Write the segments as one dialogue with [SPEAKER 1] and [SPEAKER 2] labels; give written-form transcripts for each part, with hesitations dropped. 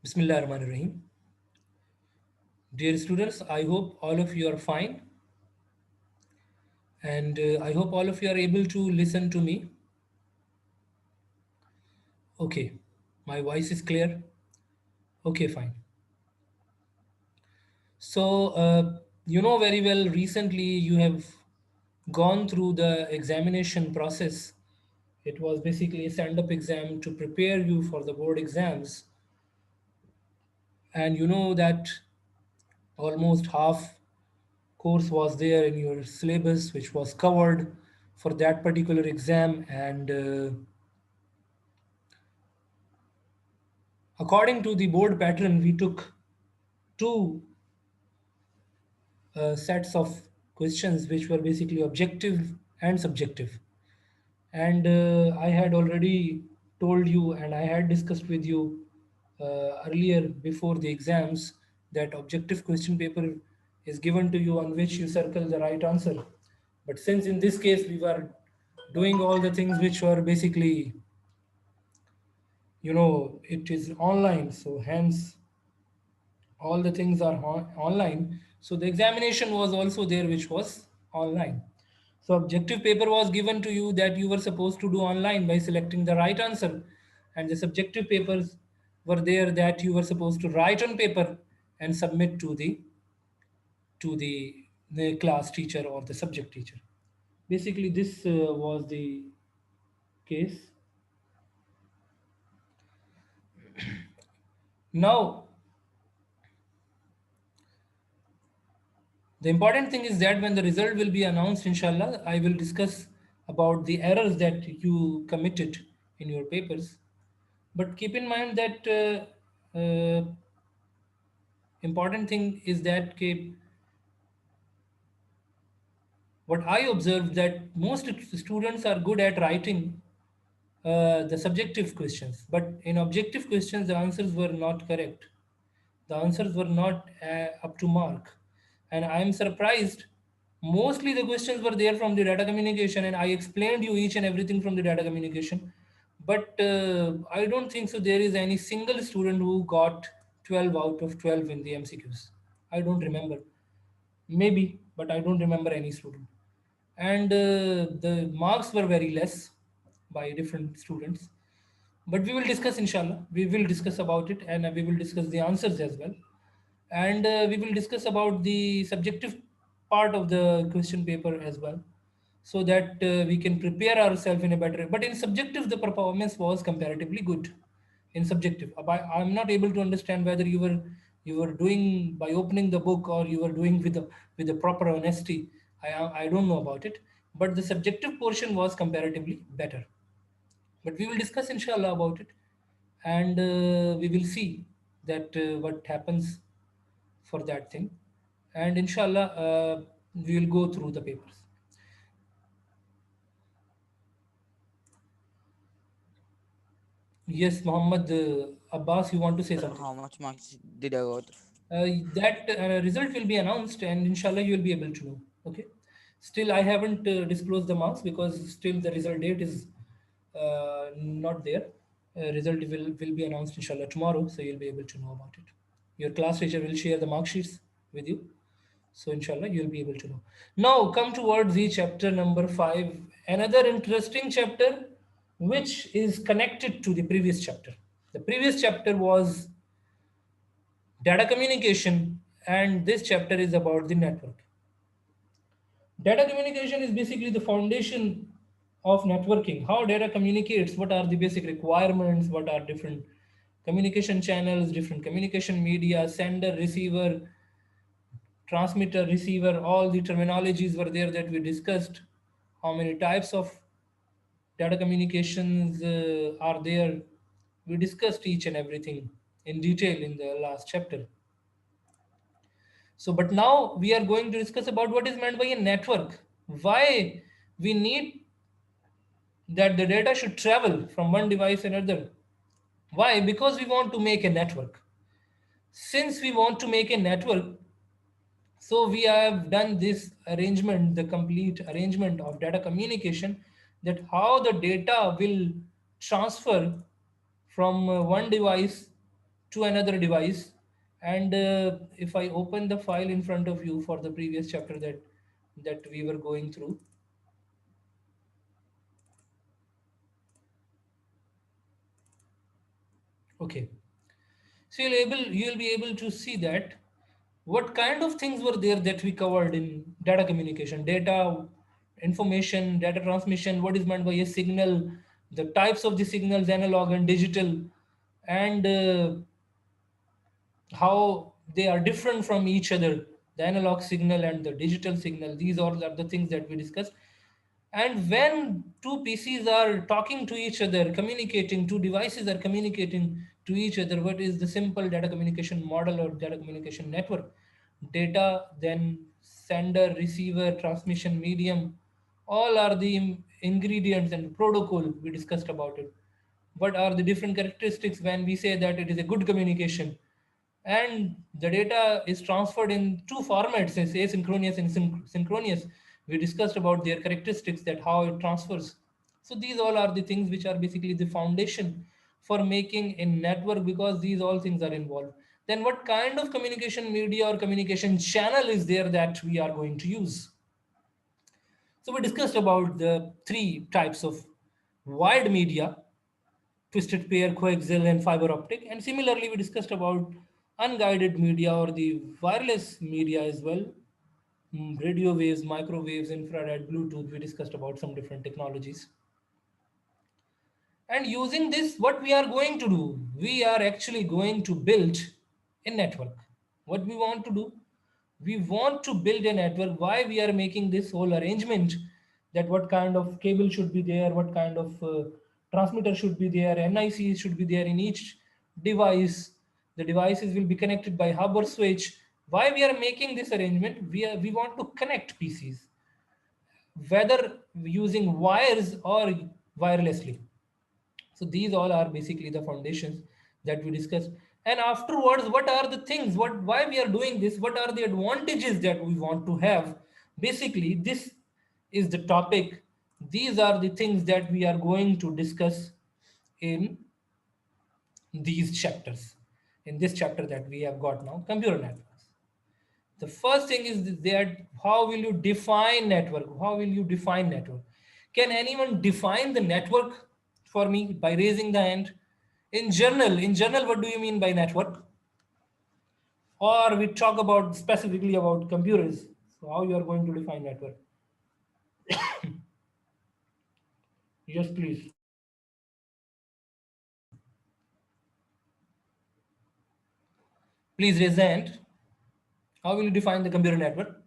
[SPEAKER 1] Bismillahirrahmanirrahim. Dear students, I hope all of you are fine and I hope all of you are able to listen to me. Okay, my voice is clear. Okay, fine. You know very well, recently you have gone through the examination process. It was basically a stand up exam to prepare you for the board exams. And you know that almost half course was there in your syllabus, which was covered for that particular exam. And according to the board pattern, we took two sets of questions which were basically objective and subjective. And I had already told you and I had discussed with you earlier before the exams that objective question paper is given to you on which you circle the right answer. But since in this case we were doing all the things which were basically, it is online, so hence all the things are online. So the examination was also there, which was online. So objective paper was given to you that you were supposed to do online by selecting the right answer, and the subjective papers were there that you were supposed to write on paper and submit to the class teacher or the subject teacher. Basically, this was the case. Now, the important thing is that when the result will be announced, inshallah, I will discuss about the errors that you committed in your papers. But keep in mind that important thing is that what I observed that most students are good at writing the subjective questions, but in objective questions the answers were not correct. The answers were not up to mark, and I am surprised. Mostly the questions were there from the data communication, and I explained you each and everything from the data communication. But I don't think so. There is any single student who got 12 out of 12 in the MCQs. I don't remember. Maybe, but I don't remember any student. And the marks were very less by different students. But we will discuss, inshallah. We will discuss about it, and we will discuss the answers as well. And we will discuss about the subjective part of the question paper as well, so that we can prepare ourselves in a better. But in subjective, the performance was comparatively good. In subjective, I'm not able to understand whether you were doing by opening the book or you were doing with the proper honesty. I don't know about it, but the subjective portion was comparatively better. But we will discuss inshallah about it, and we will see that what happens for that thing, and inshallah we will go through the papers. Yes, Muhammad Abbas, you want to say
[SPEAKER 2] Sir,
[SPEAKER 1] something?
[SPEAKER 2] how much marks did I got?
[SPEAKER 1] That result will be announced, and inshallah you will be able to know. Okay, still I haven't disclosed the marks because still the result date is not there. Result will be announced inshallah tomorrow, so you'll be able to know about it. Your class teacher will share the mark sheets with you, so inshallah you'll be able to know. Now come towards the chapter number 5, another interesting chapter which is connected to the previous chapter. The previous chapter was data communication, and this chapter is about the network. Data communication is basically the foundation of networking. How data communicates, what are the basic requirements, what are different communication channels, different communication media, sender, receiver, transmitter, receiver, all the terminologies were there that we discussed. How many types of data communications are there? We discussed each and everything in detail in the last chapter. So, but now we are going to discuss about what is meant by a network. Why we need that the data should travel from one device to another. Why? Because we want to make a network. Since we want to make a network, so we have done this arrangement, the complete arrangement of data communication, that how the data will transfer from one device to another device. And if I open the file in front of you for the previous chapter that we were going through. Okay, so you'll be able to see that what kind of things were there that we covered in data communication, data information, data transmission, what is meant by a signal, the types of the signals, analog and digital, and how they are different from each other, the analog signal and the digital signal. These all are the things that we discussed. And when two PCs are talking to each other, communicating, two devices are communicating to each other, what is the simple data communication model or data communication network? Data, then sender, receiver, transmission medium, all are the ingredients and protocol we discussed about it. What are the different characteristics when we say that it is a good communication? And the data is transferred in two formats, as asynchronous and synchronous. We discussed about their characteristics, that how it transfers. So these all are the things which are basically the foundation for making a network, because these all things are involved. Then what kind of communication media or communication channel is there that we are going to use? So we discussed about the three types of wired media: twisted pair, coaxial, and fiber optic. And similarly, we discussed about unguided media or the wireless media as well. Radio waves, microwaves, infrared, Bluetooth. We discussed about some different technologies. And using this, what we are going to do, we are actually going to build a network. What we want to do, we want to build a network. Why we are making this whole arrangement, that what kind of cable should be there, what kind of transmitter should be there, NIC should be there in each device. The devices will be connected by hub or switch. Why we are making this arrangement? We want to connect PCs, whether using wires or wirelessly. So these all are basically the foundations that we discussed. And afterwards, what are the things, what why we are doing this, what are the advantages that we want to have? Basically, this is the topic. These are the things that we are going to discuss in these chapters. In this chapter that we have got now, computer networks. The first thing is that how will you define network? How will you define network? Can anyone define the network for me by raising the hand? In general, what do you mean by network? Or we talk about specifically about computers. So how you are going to define network? Yes, please. Please raise the hand. How will you define the computer network?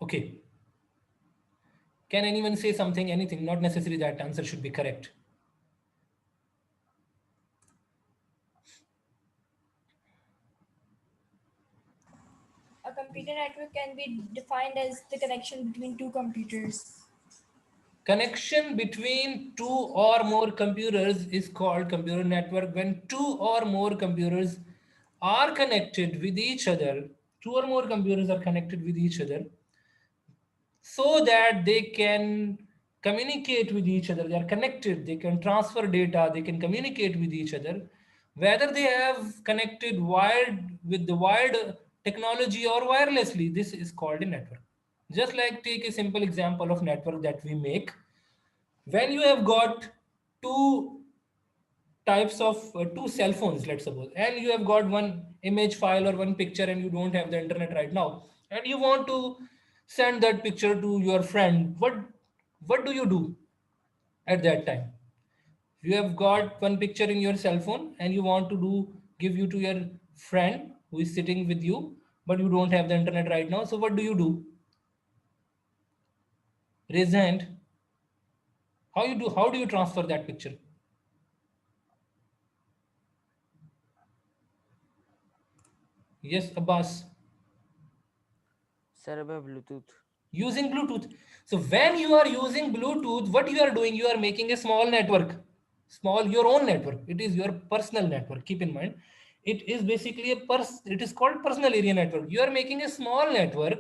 [SPEAKER 1] Okay. Can anyone say something, anything? Not necessary that answer should be correct.
[SPEAKER 3] A computer network can be defined as the connection between two computers.
[SPEAKER 1] Connection between two or more computers is called computer network. When two or more computers are connected with each other, two or more computers are connected with each other so that they can communicate with each other. They are connected, they can transfer data, they can communicate with each other. Whether they have connected wired with the wired technology or wirelessly, this is called a network. Just like take a simple example of network that we make. When you have got two types of two cell phones, let's suppose, and you have got one image file or one picture, and you don't have the internet right now, and you want to send that picture to your friend, what do you do at that time? You have got one picture in your cell phone and you want to do give you to your friend who is sitting with you, but you don't have the internet right now. So what do? Raise the hand. How do you transfer that picture? Yes, Abbas.
[SPEAKER 2] Sir, by Bluetooth.
[SPEAKER 1] Using Bluetooth. So when you are using Bluetooth, what you are doing, you are making a small network, small your own network. It is your personal network. Keep in mind, it is basically it is called personal area network. You are making a small network.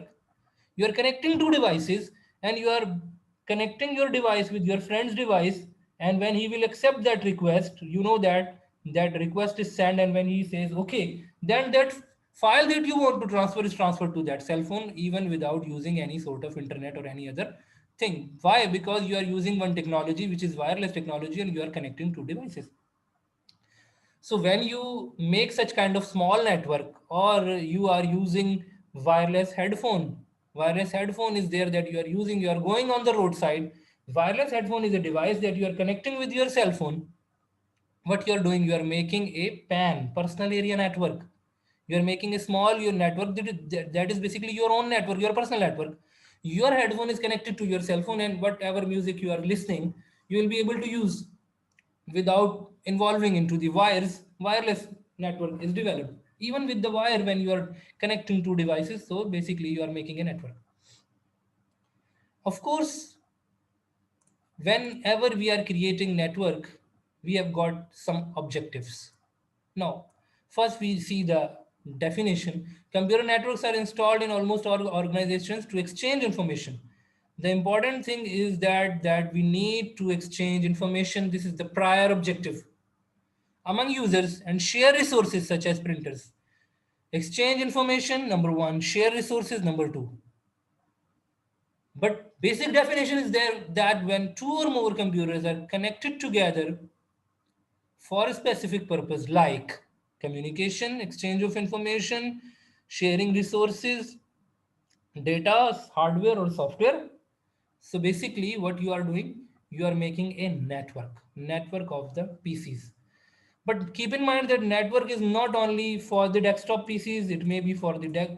[SPEAKER 1] You are connecting two devices. and you are connecting your device with your friend's device, and when he will accept that request, you know that that request is sent, and when he says okay, then that file that you want to transfer is transferred to that cell phone, even without using any sort of internet or any other thing. Why? Because you are using one technology, which is wireless technology, and you are connecting two devices. So when you make such kind of small network, or you are using wireless headphone is there that you are using, you are going on the roadside. Wireless headphone is a device that you are connecting with your cell phone. What you are doing, you are making a PAN, personal area network. You are making a small your network that is basically your own network, your personal network. Your headphone is connected to your cell phone, and whatever music you are listening, you will be able to use without involving into the wires. Wireless network is developed even with the wire when you are connecting two devices. So basically you are making a network. Of course, whenever we are creating network, we have got some objectives. Now first we see the definition. Computer networks are installed in almost all organizations to exchange information. The important thing is that we need to exchange information. This is the prior objective among users, and share resources such as printers. Exchange information, number one, share resources, number two. But basic definition is there that when two or more computers are connected together for a specific purpose, like communication, exchange of information, sharing resources, data, hardware or software. So basically, what you are doing, you are making a network of the PCs. But keep in mind that network is not only for the desktop PCs, it may be for the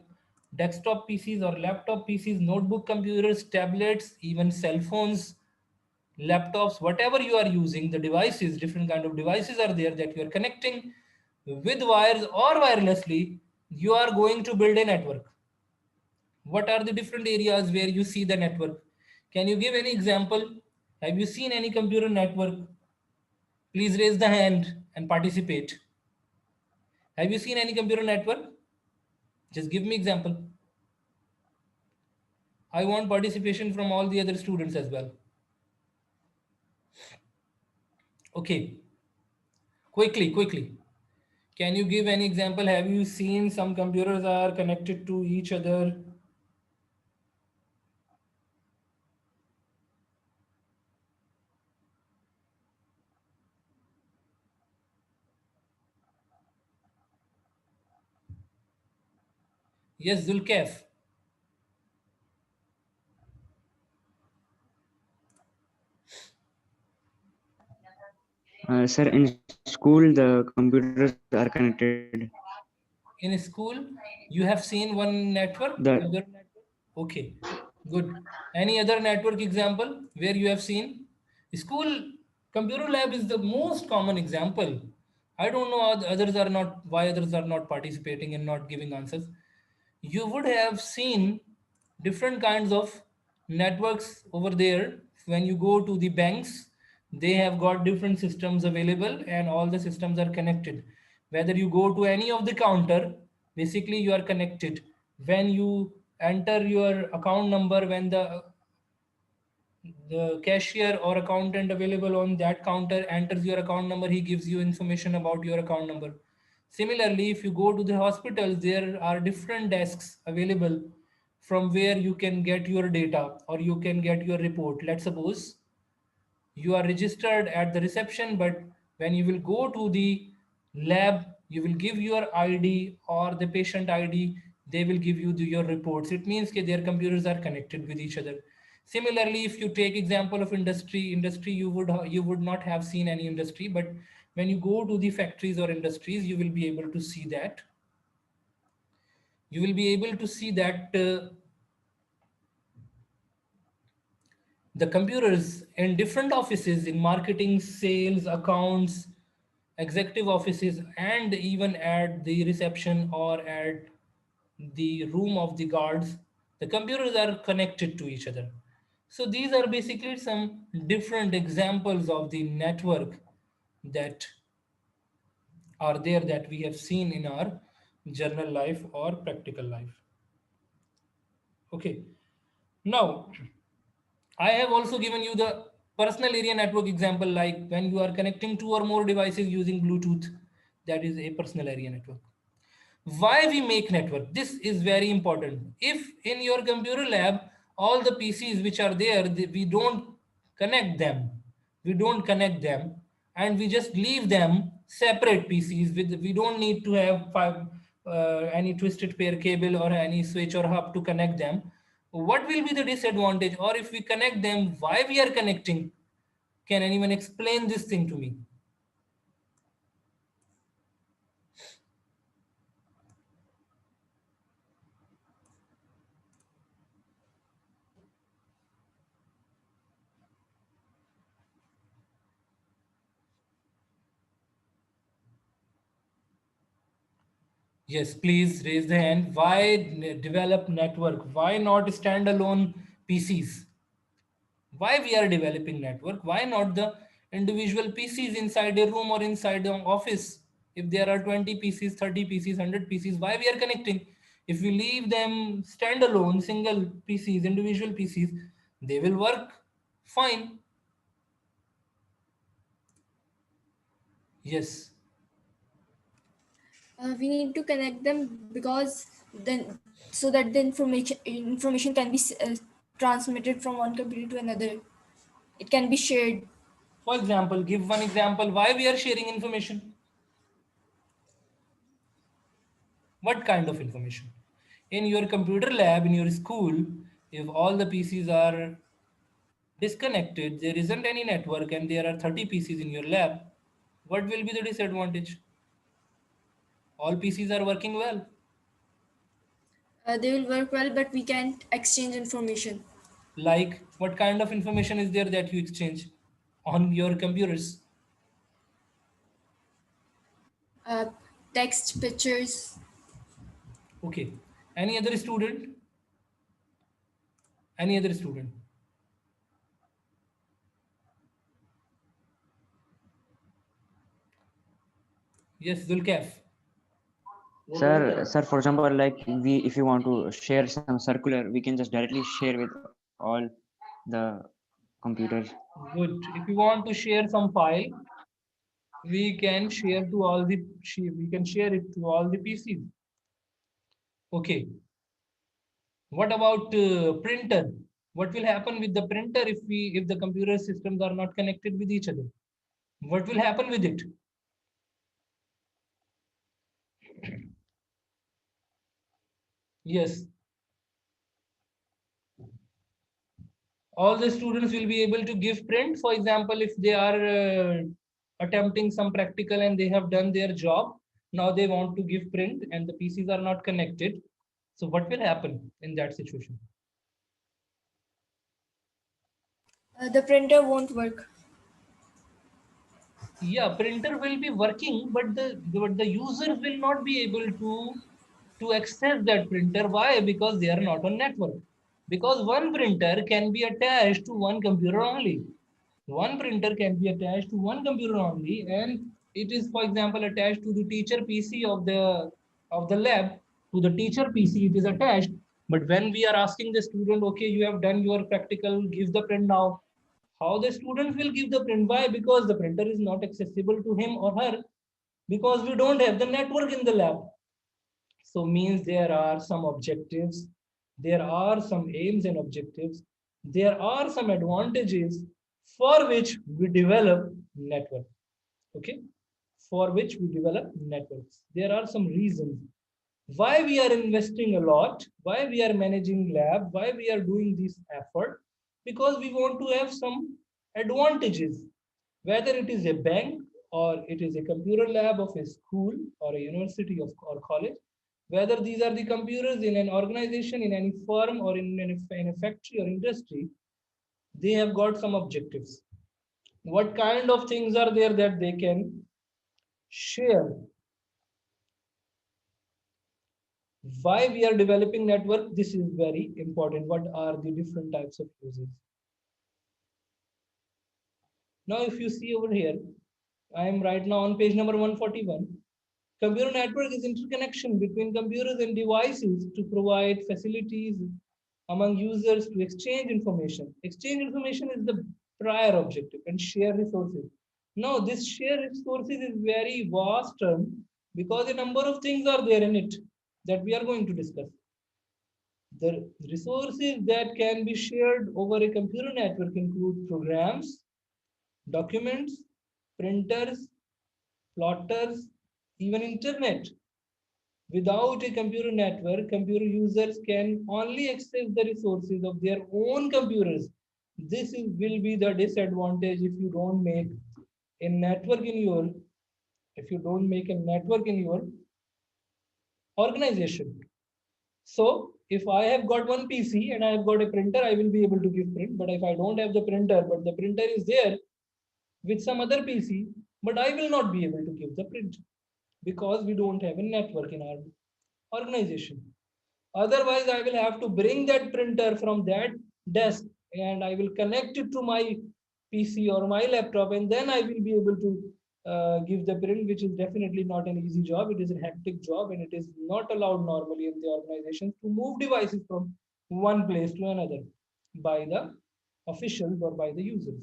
[SPEAKER 1] desktop PCs or laptop PCs, notebook computers, tablets, even cell phones, laptops, whatever you are using, the devices, different kind of devices are there that you are connecting with wires or wirelessly. You are going to build a network. What are the different areas where you see the network? Can you give any example? Have you seen any computer network? Please raise the hand and participate. Have you seen any computer network? Just give me example. I want participation from all the other students as well. Okay, quickly. Can you give any example? Have you seen some computers are connected to each other? Yes, Zulkef.
[SPEAKER 4] Sir, in school, the computers are connected.
[SPEAKER 1] In school, you have seen one network,
[SPEAKER 4] The
[SPEAKER 1] other network? Okay, good. Any other network example where you have seen? School computer lab is the most common example. I don't know how the others are not, why others are not participating and not giving answers. You would have seen different kinds of networks over there. When you go to the banks, they have got different systems available, and all the systems are connected. Whether you go to any of the counter, basically you are connected. When you enter your account number, when the cashier or accountant available on that counter enters your account number, he gives you information about your account number. Similarly, if you go to the hospitals, there are different desks available from where you can get your data or you can get your report. Let's suppose you are registered at the reception, but when you will go to the lab, you will give your ID or the patient ID, they will give you your reports. It means that their computers are connected with each other. Similarly, if you take example of industry, you would not have seen any industry, but when you go to the factories or industries, you will be able to see that. You will be able to see that the computers in different offices in marketing, sales, accounts, executive offices, and even at the reception or at the room of the guards, the computers are connected to each other. So these are basically some different examples of the network that are there that we have seen in our journal life or practical life. Okay, now I have also given you the personal area network example, like when you are connecting two or more devices using Bluetooth, that is a personal area network. Why we make network? This is very important. If in your computer lab, all the PCs which are there, we don't connect them, and we just leave them separate PCs. We don't need to have any twisted pair cable or any switch or hub to connect them. What will be the disadvantage? Or if we connect them, why we are connecting? Can anyone explain this thing to me? Yes, please raise the hand. Why develop network? Why not standalone PCs? Why we are developing network? Why not the individual PCs inside a room or inside an office? If there are 20 PCs, 30 PCs, 100 PCs, why we are connecting? If we leave them standalone, single PCs, individual PCs, they will work fine. Yes.
[SPEAKER 3] We need to connect them because then so that the information can be transmitted from one computer to another. It can be shared.
[SPEAKER 1] For example, give one example why we are sharing information. What kind of information? In your computer lab, in your school, if all the PCs are disconnected, there isn't any network, and there are 30 PCs in your lab, what will be the disadvantage? All PCs are working well.
[SPEAKER 3] They will work well, but we can't exchange information.
[SPEAKER 1] Like, what kind of information is there that you exchange on your computers?
[SPEAKER 3] Uh, Text, pictures.
[SPEAKER 1] Okay. Any other student? Any other student? Yes, Zulkaf.
[SPEAKER 4] Sir, for example, like if you want to share some circular, we can just directly share with all the computers.
[SPEAKER 1] Good. If you want to share some file, we can share to all the we can share it to all the PCs. Okay. What about printer? What will happen with the printer if the computer systems are not connected with each other? What will happen with it? Yes, all the students will be able to give print. For example, if they are attempting some practical and they have done their job, now they want to give print and the PCs are not connected. So what will happen in that situation?
[SPEAKER 3] The printer won't work.
[SPEAKER 1] Yeah, printer will be working, but the user will not be able to access that printer. Why? Because they are not on network. Because one printer can be attached to one computer only. One printer can be attached to one computer only, and it is, for example, attached to the teacher PC of the lab. To the teacher PC, it is attached. But when we are asking the student, okay, you have done your practical, give the print now. How the student will give the print? Why? Because the printer is not accessible to him or her, because we don't have the network in the lab. So means there are some objectives, there are some aims and objectives, there are some advantages for which we develop network. Okay, for which we develop networks. There are some reasons why we are investing a lot, why we are managing lab, why we are doing this effort, because we want to have some advantages, whether it is a bank or it is a computer lab of a school or a university or college, whether these are the computers in an organization, in any firm or in a factory or industry, they have got some objectives. What kind of things are there that they can share? Why we are developing network? This is very important. What are the different types of uses? Now, if you see over here, I am right now on page number 141. Computer network is interconnection between computers and devices to provide facilities among users to exchange information. Exchange information is the prior objective, and share resources. Now, this share resources is very vast term because a number of things are there in it that we are going to discuss. The resources that can be shared over a computer network include programs, documents, printers, plotters, even internet. Without a computer network, computer users can only access the resources of their own computers. Will be the disadvantage if you don't make a network in your if you don't make a network in your organization. So if I have got one PC and I have got a printer, I will be able to give print. But if I don't have the printer, but the printer is there with some other PC, but I will not be able to give the print because we don't have a network in our organization. Otherwise, I will have to bring that printer from that desk and I will connect it to my PC or my laptop, and then I will be able to give the print, which is definitely not an easy job. It is a hectic job, and it is not allowed normally in the organizations to move devices from one place to another by the officials or by the users.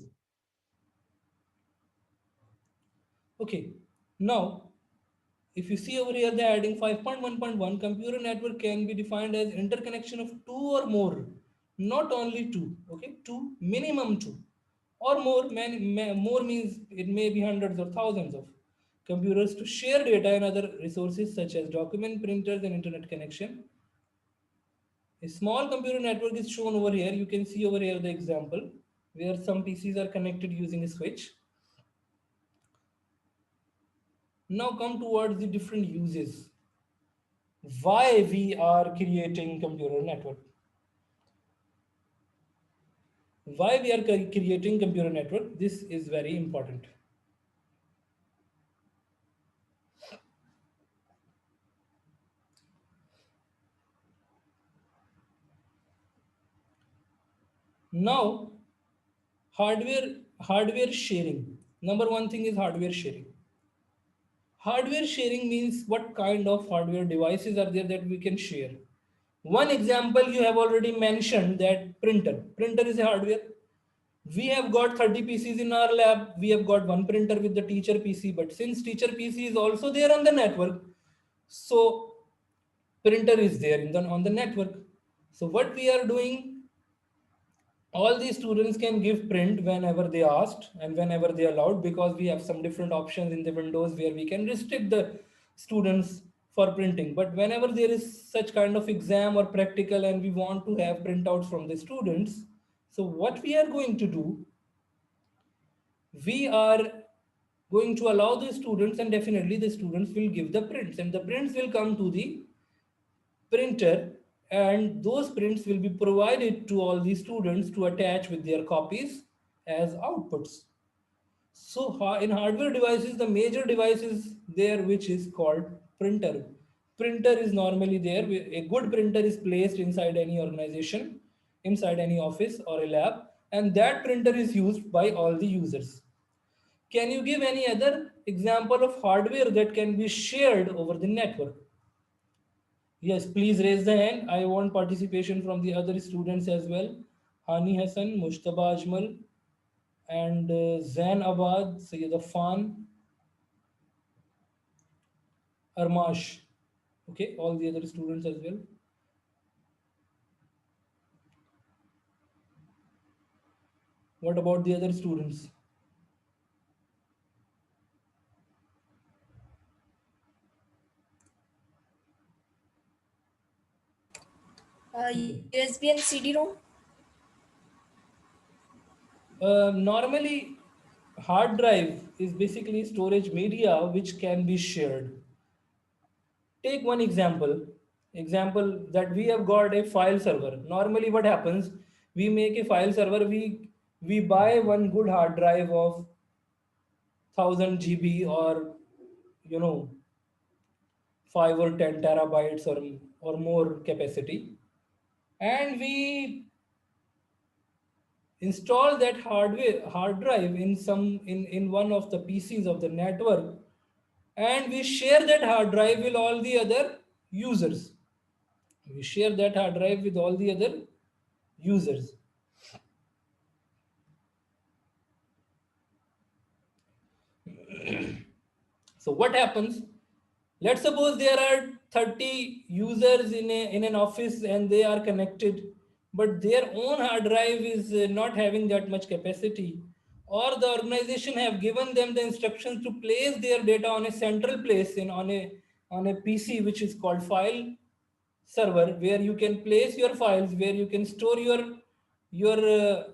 [SPEAKER 1] Okay, now if you see over here, they're adding 5.1.1, computer network can be defined as interconnection of two or more, not only two, okay, two, minimum two, or more, more means it may be hundreds or thousands of computers to share data and other resources such as document, printers, and internet connection. A small computer network is shown over here. You can see over here the example where some PCs are connected using a switch. Now come towards the different uses. Why we are creating computer network? Why we are creating computer network? This is very important. Now, hardware sharing. Number one thing is hardware sharing. Hardware sharing means what kind of hardware devices are there that we can share. One example you have already mentioned, that printer. Printer is a hardware. We have got 30 PCs in our lab. We have got one printer with the teacher PC, but since teacher PC is also there on the network, so printer is there on the network. So what we are doing, all these students can give print whenever they asked and whenever they allowed, because we have some different options in the windows where we can restrict the students for printing. But whenever there is such kind of exam or practical and we want to have printouts from the students, so what we are going to do, we are going to allow the students, and definitely the students will give the prints, and the prints will come to the printer, and those prints will be provided to all the students to attach with their copies as outputs. So in hardware devices, the major device is there, which is called printer. Printer is normally there. A good printer is placed inside any organization, inside any office or a lab, and that printer is used by all the users. Can you give any other example of hardware that can be shared over the network? Yes, please raise the hand. I want participation from the other students as well. Hani Hassan, Mushtaba Ajmal, and Zain Abad, Sayyid Affan, Armash. Okay, all the other students as well. What about the other students?
[SPEAKER 3] USB and CD-ROM.
[SPEAKER 1] Normally, hard drive is basically storage media which can be shared. Take one example that we have got a file server. Normally what happens, we make a file server, we buy one good hard drive of 1000 GB, or you know 5 or 10 terabytes or more capacity, and we install that hard drive in one of the PCs of the network, and we share that hard drive with all the other users. We share that hard drive with all the other users. So what happens? Let's suppose there are 30 users in an office and they are connected, but their own hard drive is not having that much capacity, or the organization have given them the instructions to place their data on a central place on a PC which is called file server, where you can place your files, where you can store your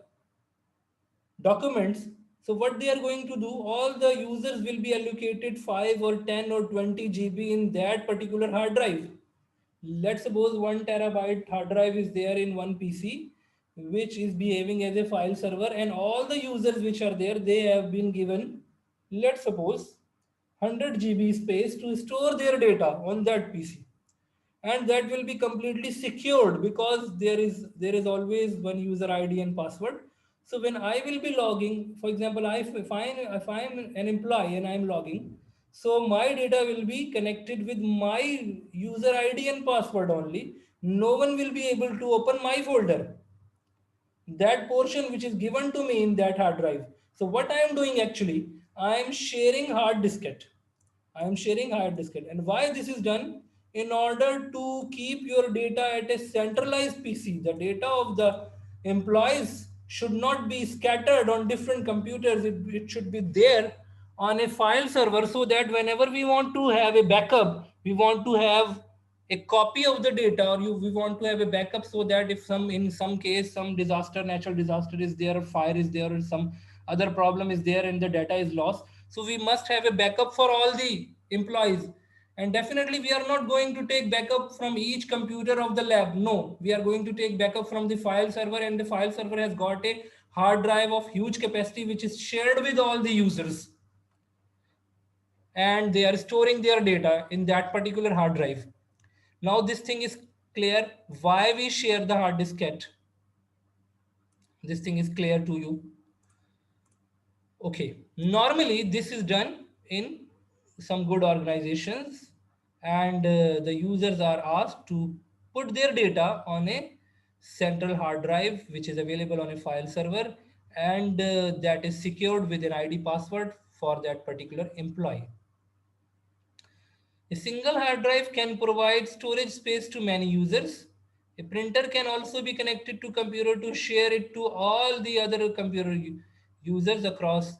[SPEAKER 1] documents. So what they are going to do, all the users will be allocated 5 or 10 or 20 GB in that particular hard drive. Let's suppose 1 terabyte hard drive is there in one PC, which is behaving as a file server, and all the users which are there, they have been given, let's suppose, 100 GB space to store their data on that PC, and that will be completely secured because there is always one user ID and password. So when I will be logging, for example, if I'm an employee and I'm logging, so my data will be connected with my user ID and password only. No one will be able to open my folder, that portion which is given to me in that hard drive. So what I am doing actually, I am sharing hard diskette. I am sharing hard diskette. And why this is done? In order to keep your data at a centralized PC, the data of the employees should not be scattered on different computers. It should be there on a file server, so that whenever we want to have a backup, we want to have a copy of the data, or we want to have a backup, so that if in some case some disaster, natural disaster is there, or fire is there, or some other problem is there and the data is lost, so we must have a backup for all the employees. And definitely we are not going to take backup from each computer of the lab. No, we are going to take backup from the file server, and the file server has got a hard drive of huge capacity which is shared with all the users, and they are storing their data in that particular hard drive. Now this thing is clear why we share the hard diskette. This thing is clear to you. Okay, normally this is done in some good organizations, and the users are asked to put their data on a central hard drive which is available on a file server, and that is secured with an ID password for that particular employee. A single hard drive can provide storage space to many users. A printer can also be connected to computer to share it to all the other computer users across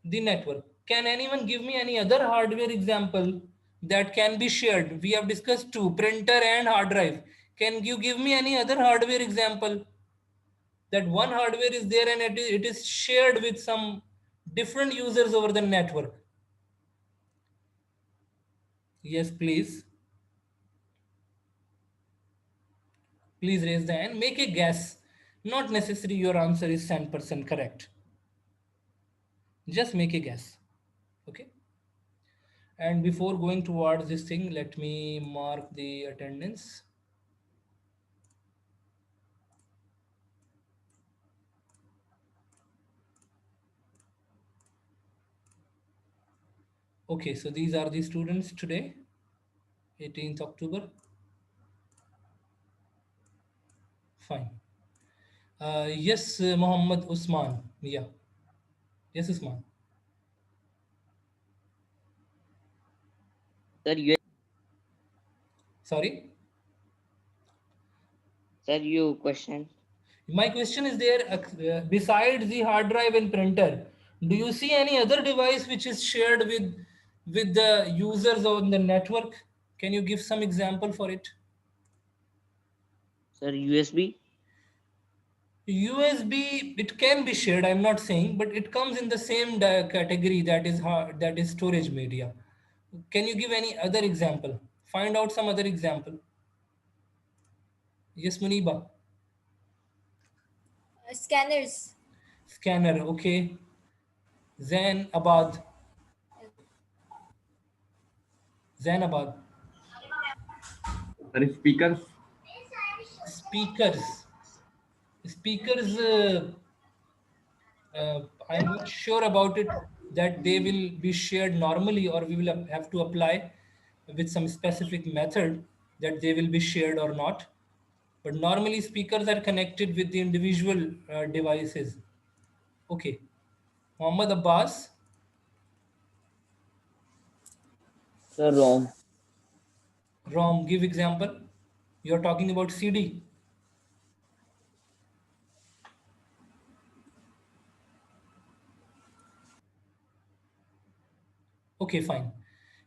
[SPEAKER 1] the network. Can anyone give me any other hardware example that can be shared? We have discussed two, printer and hard drive. Can you give me any other hardware example that one hardware is there and it is shared with some different users over the network? Yes, please. Please raise the hand. Make a guess. Not necessary your answer is 10% correct. Just make a guess. Okay. And before going towards this thing, let me mark the attendance. Okay, so these are the students today, 18th October. Fine. Yes, Muhammad Usman. Yeah. Yes, Usman.
[SPEAKER 2] Sir,
[SPEAKER 1] Sorry.
[SPEAKER 2] you question.
[SPEAKER 1] My question is there, besides the hard drive and printer, do you see any other device which is shared with the users on the network? Can you give some example for it?
[SPEAKER 2] Sir, USB.
[SPEAKER 1] USB, it can be shared, I'm not saying, but it comes in the same category, that is storage media. Can you give any other example? Find out some other example. Yes, Muniba.
[SPEAKER 3] Scanners.
[SPEAKER 1] Scanner, okay. Zain Abad. Zainabad.
[SPEAKER 5] Sorry, speakers.
[SPEAKER 1] Speakers. Speakers, I'm not sure about it, that they will be shared normally, or we will have to apply with some specific method that they will be shared or not. but normally speakers are connected with the individual devices. Okay, Mohammed Abbas.
[SPEAKER 2] The ROM.
[SPEAKER 1] ROM, give example. You're talking about CD. Okay, fine.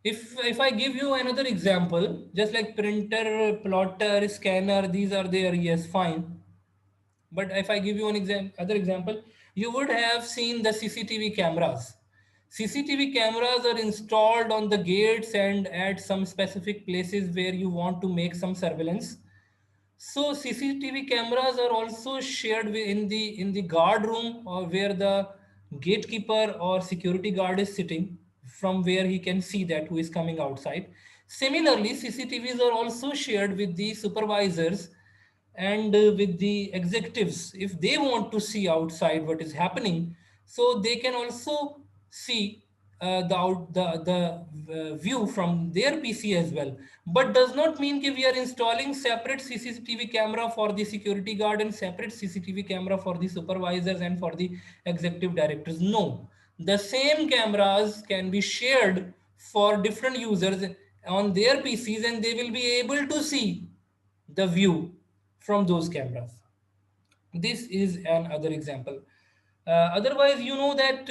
[SPEAKER 1] If I give you another example, just like printer, plotter, scanner, these are there, yes, fine. But if I give you an other example, you would have seen the CCTV cameras. CCTV cameras are installed on the gates and at some specific places where you want to make some surveillance. So CCTV cameras are also shared in the guard room, or where the gatekeeper or security guard is sitting, from where he can see that who is coming outside. Similarly, CCTVs are also shared with the supervisors and with the executives if they want to see outside what is happening, so they can also see the view from their PC as well. But does not mean that we are installing separate CCTV camera for the security guard and separate CCTV camera for the supervisors and for the executive directors. No, the same cameras can be shared for different users on their PCs, and they will be able to see the view from those cameras. This is another example. Otherwise, you know that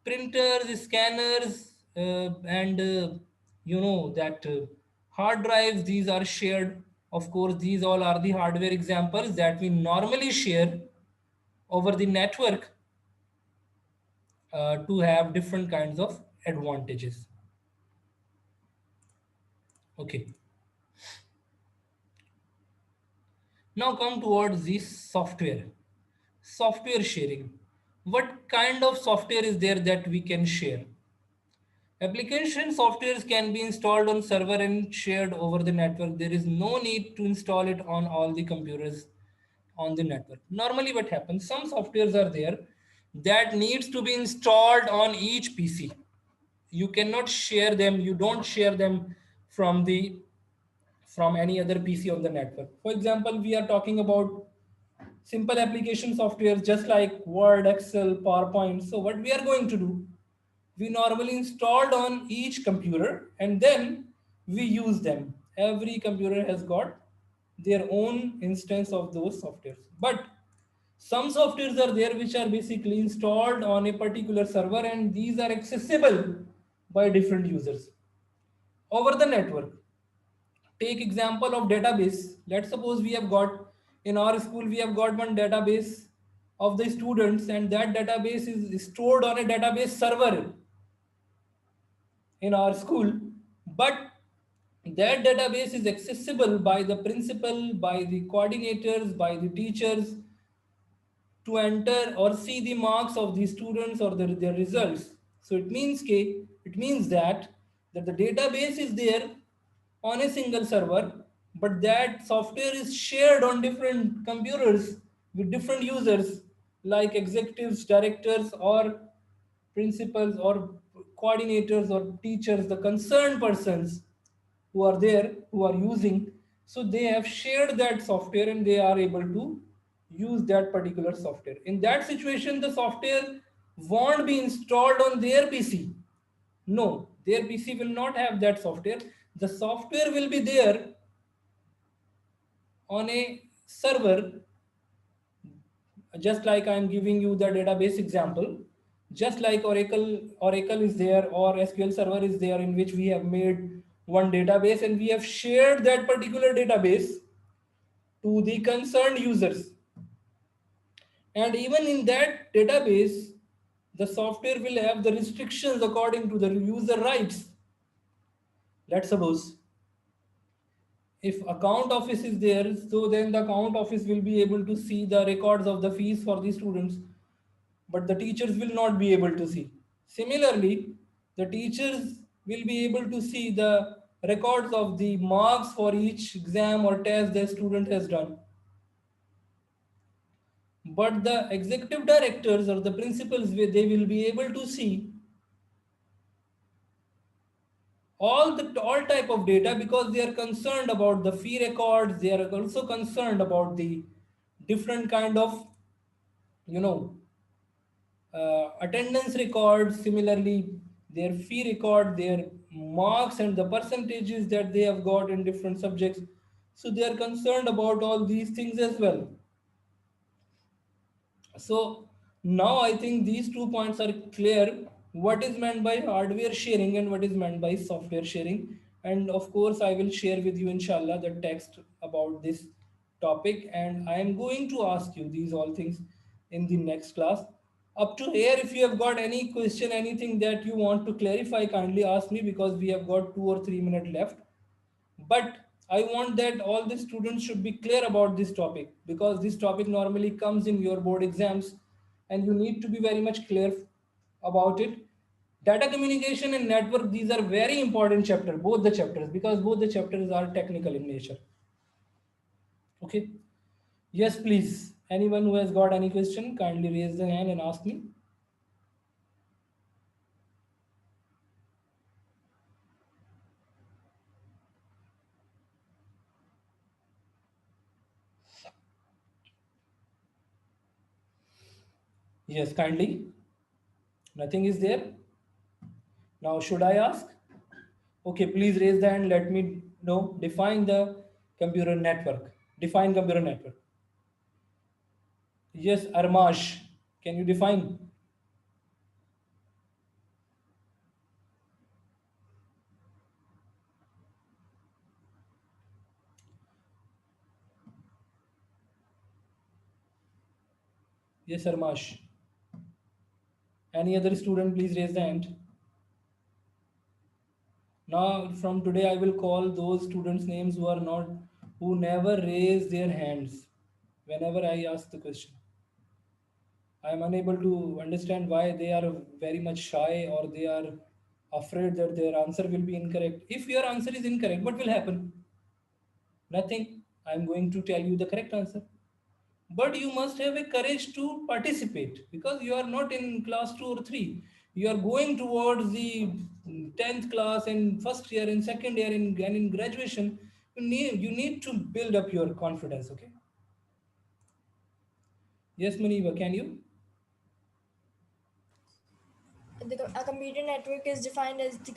[SPEAKER 1] printers, scanners, and you know that hard drives, these are shared. Of course, these all are the hardware examples that we normally share over the network to have different kinds of advantages. Okay. Now come towards the software. Software sharing. What kind of software is there that we can share? Application softwares can be installed on server and shared over the network. There is no need to install it on all the computers on the network. Normally what happens, some softwares are there that needs to be installed on each PC. You cannot share them, you don't share them from the from any other PC on the network. For example, we are talking about simple application software just like Word, Excel, PowerPoint. So what we are going to do, we normally installed on each computer and then we use them. Every computer has got their own instance of those softwares. But some softwares are there which are basically installed on a particular server, and these are accessible by different users over the network. Take example of database. Let's suppose we have got, in our school we have got one database of the students, and that database is stored on a database server in our school. But that database is accessible by the principal, by the coordinators, by the teachers to enter or see the marks of the students or their results. So it means that the database is there on a single server, but that software is shared on different computers with different users like executives, directors, or principals, or coordinators, or teachers, the concerned persons who are there, who are using. So they have shared that software and they are able to use that particular software. In that situation, the software won't be installed on their PC. No, their PC will not have that software. The software will be there on a server, just like I'm giving you the database example. Just like Oracle is there, or SQL Server is there, in which we have made one database and we have shared that particular database to the concerned users. And even in that database, the software will have the restrictions according to the user rights. Let's suppose if account office is there, so then the account office will be able to see the records of the fees for the students, but the teachers will not be able to see. Similarly, the teachers will be able to see the records of the marks for each exam or test the student has done. But the executive directors or the principals, they will be able to see all type of data, because they are concerned about the fee records. They are also concerned about the different kind of, you know, attendance records, similarly their fee record, their marks and the percentages that they have got in different subjects. So they are concerned about all these things as well. So now I think these 2 points are clear, what is meant by hardware sharing and what is meant by software sharing. And of course, I will share with you, inshallah, the text about this topic. And I am going to ask you these all things in the next class. Up to here, if you have got any question, anything that you want to clarify, kindly ask me, because we have got 2 or 3 minutes left. But I want that all the students should be clear about this topic, because this topic normally comes in your board exams and you need to be very much clear about it. Data communication and network, these are very important chapter, both the chapters, because both the chapters are technical in nature. Okay. Yes, please. Anyone who has got any question, kindly raise the hand and ask me. Yes, kindly. Nothing is there. Now, should I ask? Okay, please raise the hand. Let me know. Define the computer network. Define computer network. Yes, Armash. Can you define? Yes, Armash. Any other student, please raise the hand. Now, from today, I will call those students' names who never raise their hands whenever I ask the question. I am unable to understand why they are very much shy, or they are afraid that their answer will be incorrect. If your answer is incorrect, what will happen? Nothing. I am going to tell you the correct answer. But you must have a courage to participate, because you are not in class 2 or 3. You are going towards the 10th class and first year and second year and in graduation. You need to build up your confidence. Okay. Yes, Maniva, can you?
[SPEAKER 3] A computer network is defined as the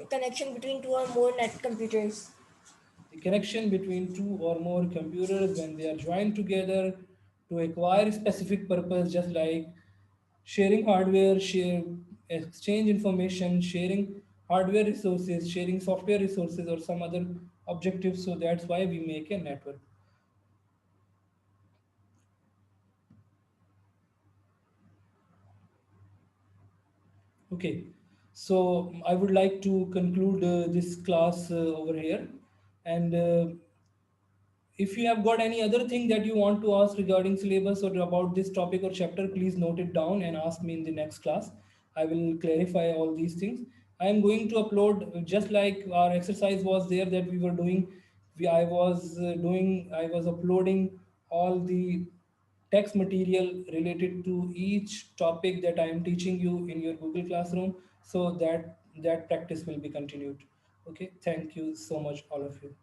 [SPEAKER 3] connection between two or more net computers.
[SPEAKER 1] The connection between two or more computers when they are joined together to acquire specific purpose, just like sharing hardware, exchange information, sharing hardware resources, sharing software resources, or some other objectives. So that's why we make a network. Okay, so I would like to conclude this class over here. And if you have got any other thing that you want to ask regarding syllabus or about this topic or chapter, please note it down and ask me in the next class. I will clarify all these things. I am going to upload, just like our exercise was there that we were doing. I was uploading all the text material related to each topic that I am teaching you in your Google Classroom, so that practice will be continued. Okay, thank you so much, all of you.